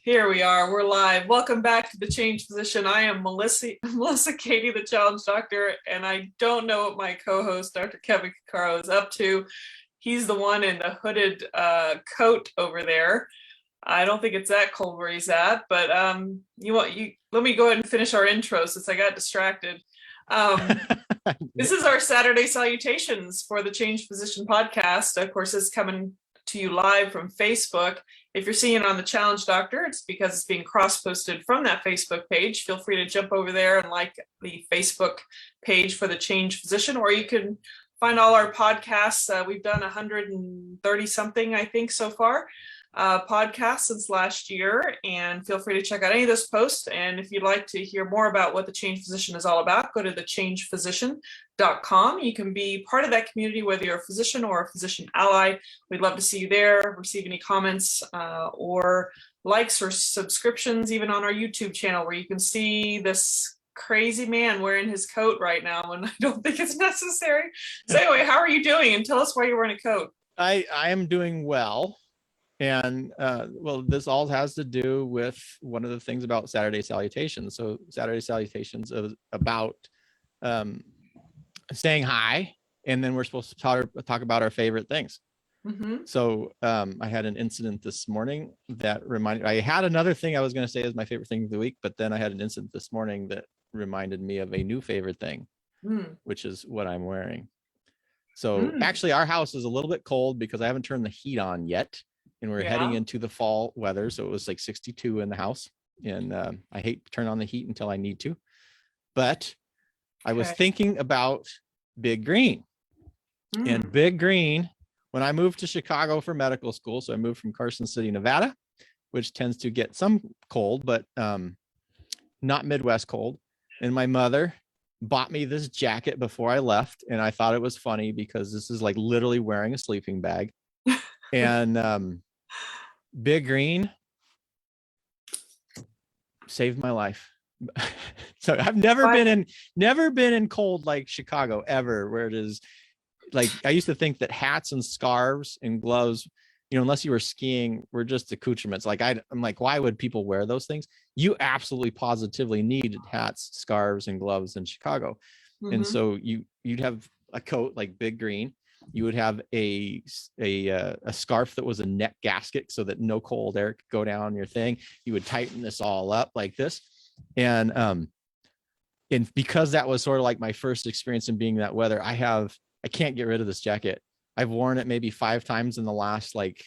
Here we are. We're live. Welcome back to the Change Physician. I am Melissa Katie, the Challenge Doctor, and I don't know what my co-host, Dr. Kevin Cuccaro, is up to. He's the one in the hooded coat over there. I don't think it's that cold where he's at, but let me go ahead and finish our intro since I got distracted. This is our Saturday Salutations for the Change Physician podcast. Of course, it's coming to you live from Facebook. If you're seeing it on the Challenge Doctor, it's because it's being cross-posted from that Facebook page. Feel free to jump over there and like the Facebook page for the Change Physician, or you can find all our podcasts. We've done 130 something, I think, so far, podcasts since last year, and feel free to check out any of those posts. And if you'd like to hear more about what the Change Physician is all about, go to thechangephysiциan.com. You can be part of that community, whether you're a physician or a physician ally. We'd love to see you there. Receive any comments or likes or subscriptions, even on our YouTube channel, where you can see this crazy man wearing his coat right now, and I don't think it's necessary. So anyway, how are you doing? And tell us why you're wearing a coat. I am doing well. And well, this all has to do with one of the things about Saturday Salutations. So Saturday Salutations is about saying hi, and then we're supposed to talk about our favorite things. Mm-hmm. So I had an incident this morning that reminded, I had another thing I was going to say is my favorite thing of the week, but then I had an incident this morning that reminded me of a new favorite thing, which is what I'm wearing. So actually our house is a little bit cold because I haven't turned the heat on yet. And we're heading into the fall weather. So it was like 62 in the house. And I hate to turn on the heat until I need to. But I was thinking about Big Green. And Big Green, when I moved to Chicago for medical school, so I moved from Carson City, Nevada, which tends to get some cold, but not Midwest cold. And my mother bought me this jacket before I left. And I thought it was funny because this is like literally wearing a sleeping bag. And Big Green saved my life. So I've never been in cold like Chicago ever, where it is like, I used to think that hats and scarves and gloves, unless you were skiing, were just accoutrements. Like I'm like, why would people wear those things? You absolutely positively need hats, scarves, and gloves in Chicago. Mm-hmm. And so you'd have a coat like Big Green. You would have a scarf that was a neck gasket so that no cold air could go down your thing. You would tighten this all up like this. And because that was sort of like my first experience in being that weather, I can't get rid of this jacket. I've worn it maybe 5 times in the last like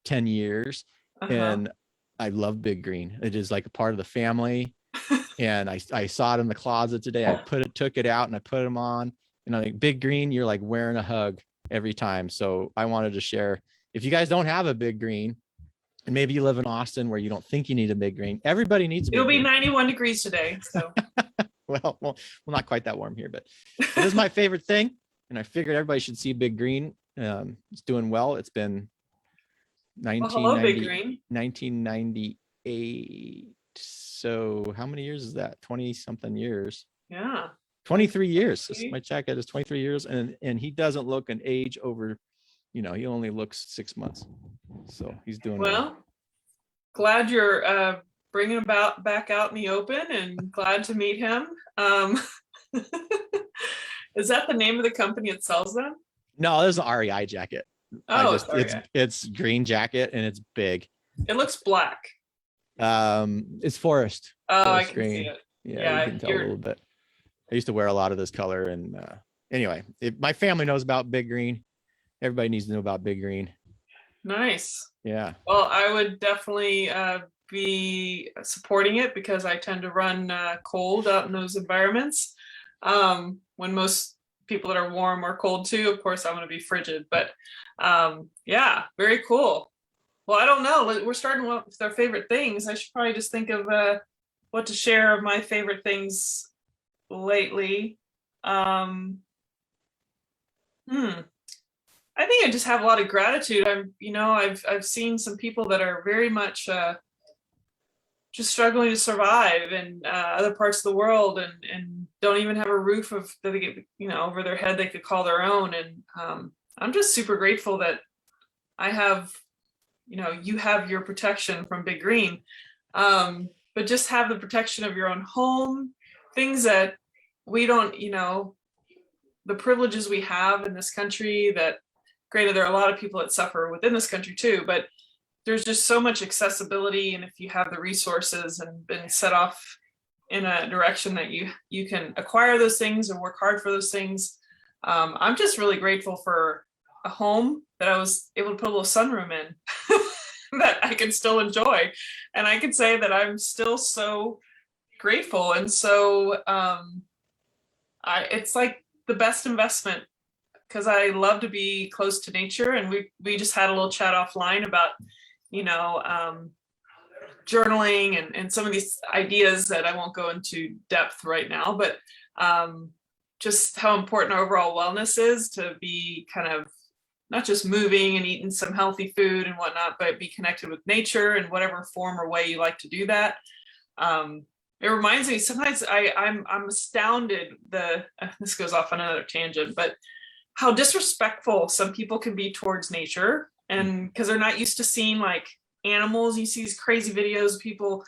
10 years. And I love Big Green. It is like a part of the family. And I saw it in the closet today. I took it out and I put them on. And I think Big Green, you're like wearing a hug every time. So I wanted to share, if you guys don't have a Big Green, and maybe you live in Austin where you don't think you need a Big Green, everybody needs a Big Green. It'll be 91 degrees today. So well, not quite that warm here, but it is my favorite thing. And I figured everybody should see Big Green. It's doing well. It's been 1998. So how many years is that? 20 something years. Yeah. 23 years. My jacket is 23 years, and he doesn't look an age over, he only looks 6 months. So he's doing well. Glad you're bringing him back out in the open, and glad to meet him. Is that the name of the company that sells them? No, there's an REI jacket. Oh, it's green jacket and it's big. It looks black. It's forest. Oh, forest I can green. see it. Yeah, you can tell a little bit. I used to wear a lot of this color, and anyway, my family knows about Big Green. Everybody needs to know about Big Green. Nice. Yeah. Well, I would definitely be supporting it because I tend to run cold out in those environments. When most people that are warm are cold too, of course, I'm going to be frigid. But yeah, very cool. Well, I don't know. We're starting with our favorite things. I should probably just think of what to share of my favorite things lately. I think I just have a lot of gratitude. I've seen some people that are very much just struggling to survive in other parts of the world, and don't even have a roof that they get, over their head they could call their own. And I'm just super grateful that I have, you have your protection from Big Green. But just have the protection of your own home, things that we don't, the privileges we have in this country that, granted, there are a lot of people that suffer within this country too, but there's just so much accessibility. And if you have the resources and been set off in a direction that you can acquire those things and work hard for those things. I'm just really grateful for a home that I was able to put a little sunroom in that I can still enjoy. And I can say that I'm still so grateful. And so it's like the best investment, because I love to be close to nature. And we just had a little chat offline about, journaling and some of these ideas that I won't go into depth right now, but just how important our overall wellness is, to be kind of not just moving and eating some healthy food and whatnot, but be connected with nature in whatever form or way you like to do that. It reminds me, sometimes I'm astounded, this goes off on another tangent, but how disrespectful some people can be towards nature. And because they're not used to seeing like animals, you see these crazy videos of people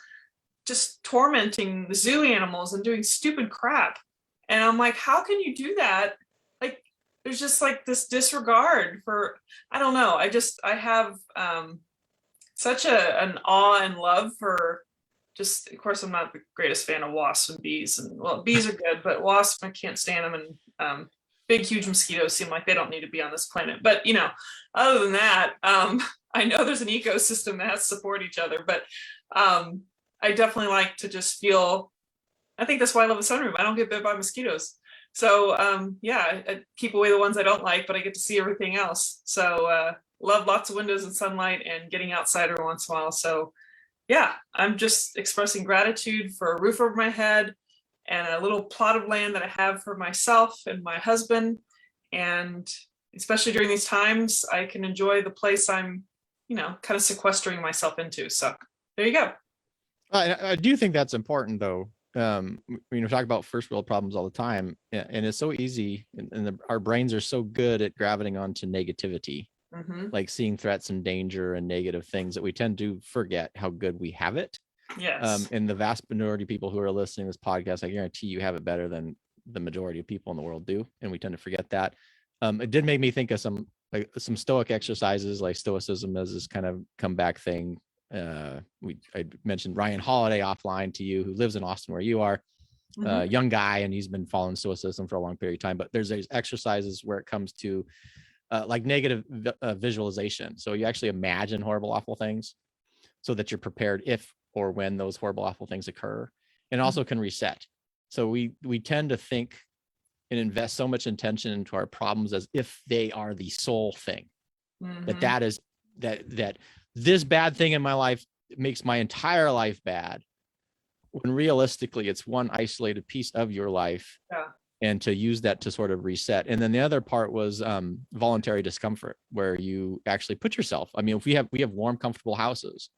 just tormenting the zoo animals and doing stupid crap. And I'm like, how can you do that? Like, there's just like this disregard for, I don't know. I have such an awe and love for just, of course, I'm not the greatest fan of wasps and bees, and well, bees are good, but wasps, I can't stand them. And big, huge mosquitoes seem like they don't need to be on this planet. But, other than that, I know there's an ecosystem that has to support each other, but I definitely like to just feel, I think that's why I love the sunroom. I don't get bit by mosquitoes. So I keep away the ones I don't like, but I get to see everything else. So love lots of windows and sunlight and getting outside every once in a while. So yeah, I'm just expressing gratitude for a roof over my head and a little plot of land that I have for myself and my husband. And especially during these times, I can enjoy the place I'm, kind of sequestering myself into. So there you go. I do think that's important, though. We talk about first world problems all the time, and it's so easy, and our brains are so good at gravitating onto negativity, like seeing threats and danger and negative things, that we tend to forget how good we have it. Yes. And the vast majority of people who are listening to this podcast, I guarantee you have it better than the majority of people in the world do, and we tend to forget that. It did make me think of some stoic exercises, like stoicism as this kind of comeback thing. I mentioned Ryan Holiday offline to you, who lives in Austin where you are, young guy, and he's been following stoicism for a long period of time. But there's these exercises where it comes to like negative visualization. So you actually imagine horrible, awful things so that you're prepared if or when those horrible, awful things occur, and also can reset. So we tend to think and invest so much intention into our problems as if they are the sole thing, that this bad thing in my life makes my entire life bad, when realistically it's one isolated piece of your life. And to use that to sort of reset. And then the other part was voluntary discomfort, where you actually put yourself, if we have warm, comfortable houses,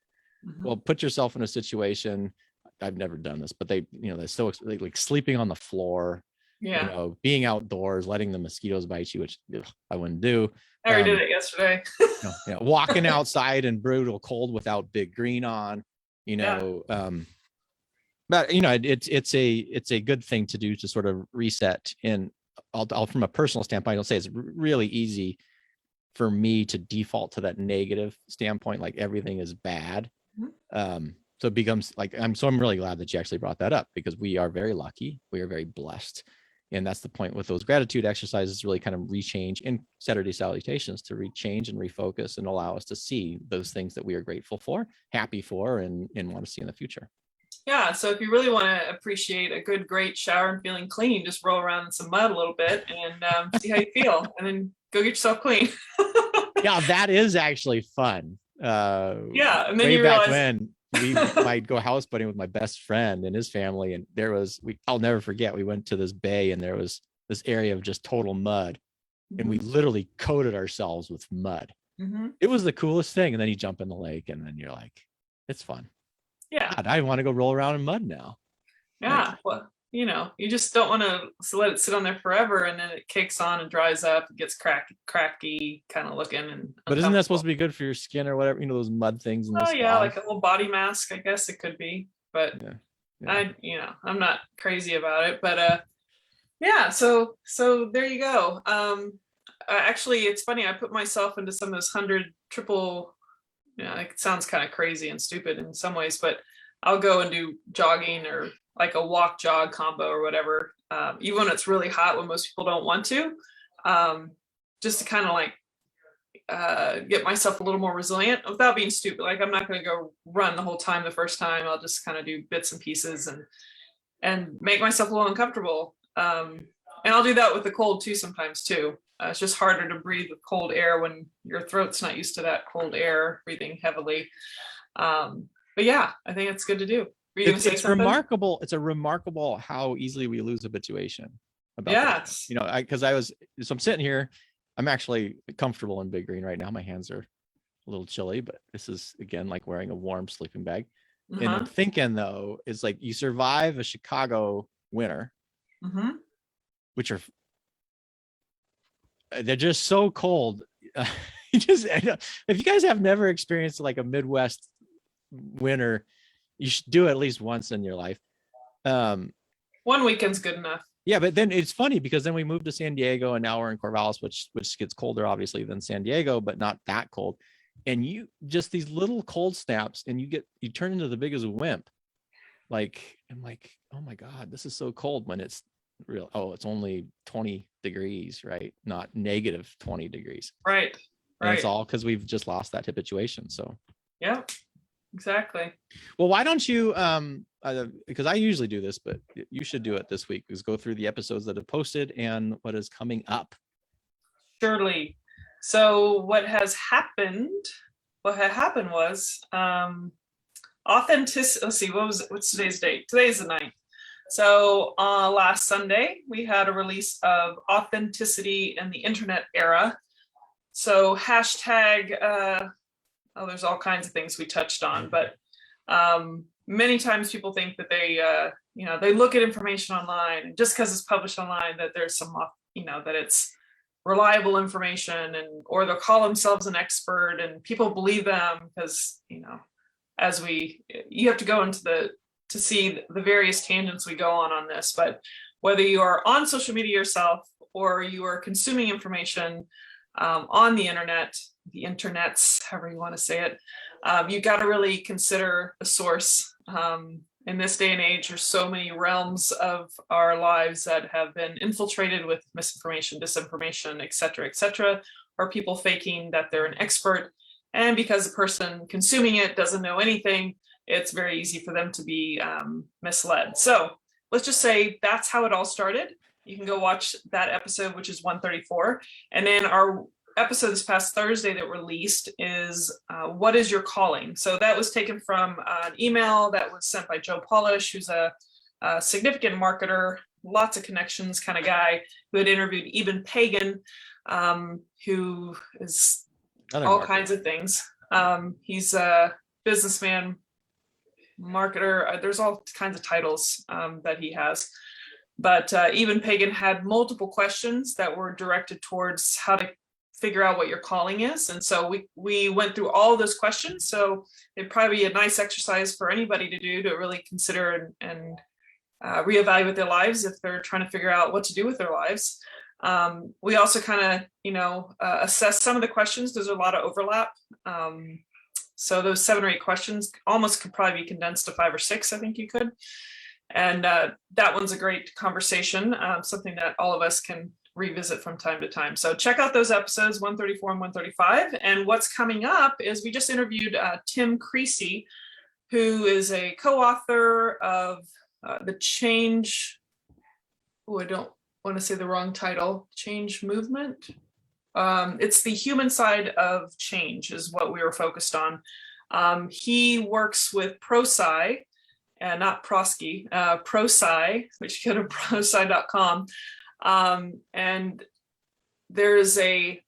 well, put yourself in a situation. I've never done this, but they're still like sleeping on the floor, being outdoors, letting the mosquitoes bite you, which I wouldn't do. I already did it yesterday. Walking outside in brutal cold without Big Green on, but it's a good thing to do to sort of reset. And I'll from a personal standpoint, I'll say it's really easy for me to default to that negative standpoint, like everything is bad. So it becomes like, I'm really glad that you actually brought that up, because we are very lucky. We are very blessed. And that's the point with those gratitude exercises, really kind of rechange in Saturday Salutations, to rechange and refocus and allow us to see those things that we are grateful for, happy for, and want to see in the future. Yeah. So if you really want to appreciate a good, great shower and feeling clean, just roll around in some mud a little bit and see how you feel, and then go get yourself clean. Yeah, that is actually fun. Yeah. And then way you back realize when we might go houseboating with my best friend and his family, and I'll never forget, we went to this bay and there was this area of just total mud, and we literally coated ourselves with mud. It was the coolest thing. And then you jump in the lake and then you're like, it's fun. Yeah. God, I want to go roll around in mud now. Yeah. Well, you just don't want to let it sit on there forever, and then it kicks on and dries up, it gets cracky kind of looking and But isn't that supposed uncomfortable. to be good for your skin or whatever? Those mud things in the Oh yeah, spa. like a little body mask, I guess it could be, but Yeah. I'm not crazy about it, but yeah, so there you go. Actually, it's funny, I put myself into some of those 100 triple, it sounds kind of crazy and stupid in some ways, but I'll go and do jogging or like a walk jog combo or whatever, even when it's really hot, when most people don't want to, just to kind of like get myself a little more resilient without being stupid. Like, I'm not going to go run the whole time the first time. I'll just kind of do bits and pieces and make myself a little uncomfortable. And I'll do that with the cold too sometimes too. It's just harder to breathe with cold air when your throat's not used to that cold air, breathing heavily. But yeah, I think it's good to do. Were you gonna say It's something? remarkable. It's a remarkable how easily we lose habituation about Yes. so I'm sitting here, I'm actually comfortable in Big Green right now. My hands are a little chilly, but this is again like wearing a warm sleeping bag. And I'm thinking though, is like you survive a Chicago winter, which are they're just so cold. If you guys have never experienced like a Midwest winter, you should do it at least once in your life. One weekend's good enough. Yeah, but then it's funny because then we moved to San Diego and now we're in Corvallis, which gets colder obviously than San Diego, but not that cold. And you just these little cold snaps and you turn into the biggest wimp. Like, I'm like, oh my God, this is so cold when it's real. Oh, it's only 20 degrees, right? Not negative 20 degrees. Right. And it's all because we've just lost that habituation. So yeah, exactly. Well, why don't you, because I usually do this, but you should do it this week, is go through the episodes that have posted and what is coming up. Surely. So what had happened was authenticity. Let's see, what's today's date? Today's the 9th. So last Sunday, we had a release of Authenticity in the Internet Era. So hashtag, there's all kinds of things we touched on, but many times people think that they look at information online, and just because it's published online, that there's some, that it's reliable information, or they'll call themselves an expert, and people believe them because, you have to go into to see the various tangents we go on this. But whether you are on social media yourself or you are consuming information on the internet, the internets, however you want to say it, you got to really consider the source. In this day and age, there's so many realms of our lives that have been infiltrated with misinformation, disinformation, et cetera, or people faking that they're an expert. And because the person consuming it doesn't know anything, it's very easy for them to be misled. So let's just say that's how it all started. You can go watch that episode, which is 134. And then our episode this past Thursday that released is What is Your Calling? So that was taken from an email that was sent by Joe Polish, who's a significant marketer, lots of connections kind of guy, who had interviewed Eben Pagan, who is all kinds of things. He's a businessman, marketer. There's all kinds of titles that he has. But Eben Pagan had multiple questions that were directed towards how to figure out what your calling is. And so we went through all those questions. So it'd probably be a nice exercise for anybody to do, to really consider and reevaluate their lives if they're trying to figure out what to do with their lives. We also kind of, assess some of the questions. There's a lot of overlap. So those 7 or 8 questions almost could probably be condensed to 5 or 6, I think you could. And that one's a great conversation, something that all of us can revisit from time to time. So check out those episodes 134 and 135. And what's coming up is we just interviewed Tim Creasy, who is a co-author of the Change. Oh, I don't want to say the wrong title. Change Movement. It's the human side of change is what we were focused on. He works with ProSci, not Prosky, ProSci, which you go to prosci.com. And there's a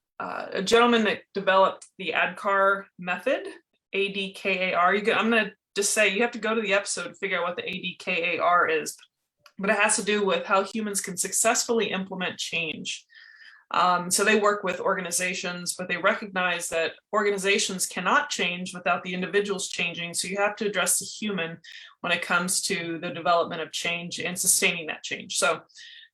gentleman that developed the ADKAR method, ADKAR. I'm going to just say you have to go to the episode to figure out what the ADKAR is. but it has to do with how humans can successfully implement change. So they work with organizations, but they recognize that organizations cannot change without the individuals changing. So you have to address the human when it comes to the development of change and sustaining that change. So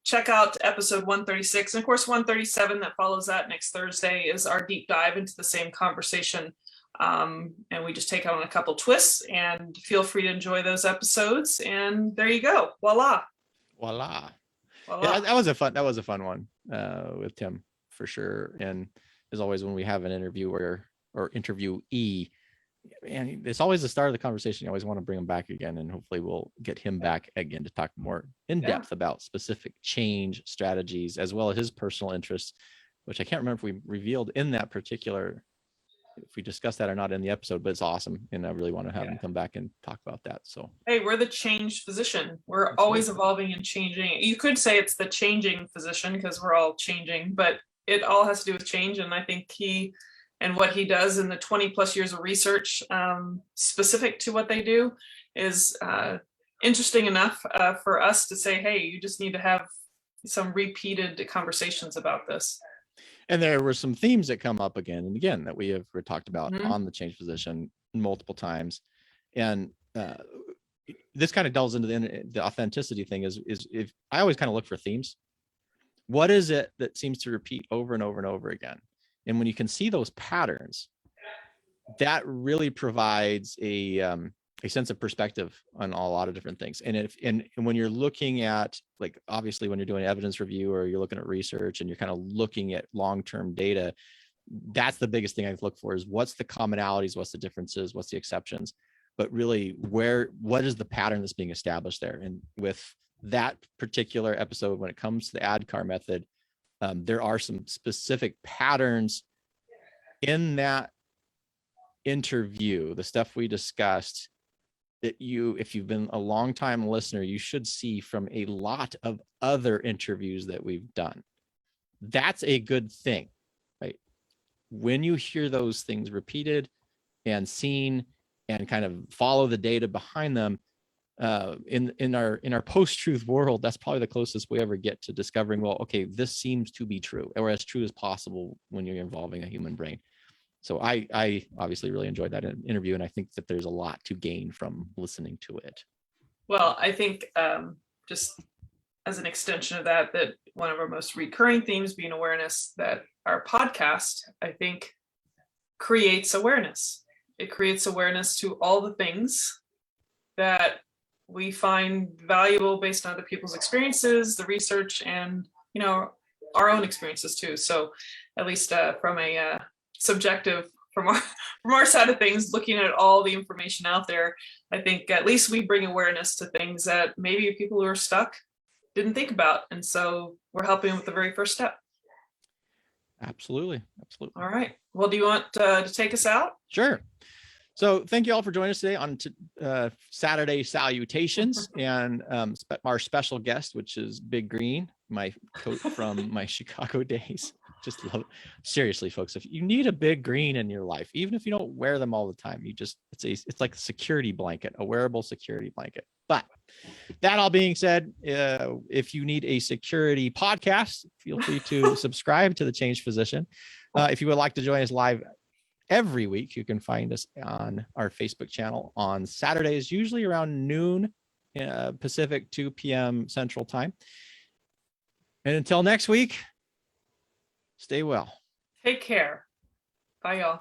check out episode 136. And of course, 137 that follows that next Thursday is our deep dive into the same conversation. And we just take on a couple twists, and feel free to enjoy those episodes. And there you go. Voila. Voila. Voila. Yeah, that was a fun one with Tim for sure. And as always, when we have an interviewer or interviewee, and it's always the start of the conversation, you always want to bring him back again, and hopefully we'll get him back again to talk more in depth about specific change strategies, as well as his personal interests, which I can't remember if we revealed in that particular, if we discussed that or not in the episode, but it's awesome. And I really want to have him come back and talk about that. So, hey, we're the change physician. We're always evolving and changing. You could say it's the changing physician because we're all changing, but it all has to do with change. And I think he and what he does in the 20 plus years of research specific to what they do is interesting enough for us to say, hey, you just need to have some repeated conversations about this. And there were some themes that come up again and again that we have talked about on the change physician multiple times. And this kind of delves into the authenticity thing is if I always kind of look for themes. What is it that seems to repeat over and over and over again? And when you can see those patterns, that really provides a sense of perspective on a lot of different things. And when you're looking at, like, obviously when you're doing evidence review or you're looking at research and you're kind of looking at long-term data, that's the biggest thing I look for is what's the commonalities, what's the differences, what's the exceptions, but really what is the pattern that's being established there? And with that particular episode, when it comes to the ADKAR method, there are some specific patterns in that interview, the stuff we discussed, that if you've been a long time listener, you should see from a lot of other interviews that we've done. That's a good thing, right? When you hear those things repeated and seen and kind of follow the data behind them, in our post-truth world, that's probably the closest we ever get to discovering, well, okay, this seems to be true, or as true as possible when you're involving a human brain. So I obviously really enjoyed that interview, and I think that there's a lot to gain from listening to it. Well, I think just as an extension of that one of our most recurring themes being awareness, that our podcast, I think, creates awareness. It creates awareness to all the things that we find valuable based on other people's experiences, the research, and our own experiences too. So at least from a subjective, from our side of things, looking at all the information out there, I think at least we bring awareness to things that maybe people who are stuck didn't think about. And so we're helping with the very first step. Absolutely. All right. Well, do you want to take us out? Sure. So thank you all for joining us today on Saturday Salutations, and our special guest, which is Big Green, my coat from my Chicago days. Just love it. Seriously, folks, if you need a Big Green in your life, even if you don't wear them all the time, it's like a security blanket, a wearable security blanket. But that all being said, if you need a security podcast, feel free to subscribe to the Change Physician. If you would like to join us live every week, you can find us on our Facebook channel on Saturdays, usually around noon Pacific, 2 p.m. Central Time. And until next week, stay well. Take care. Bye, y'all.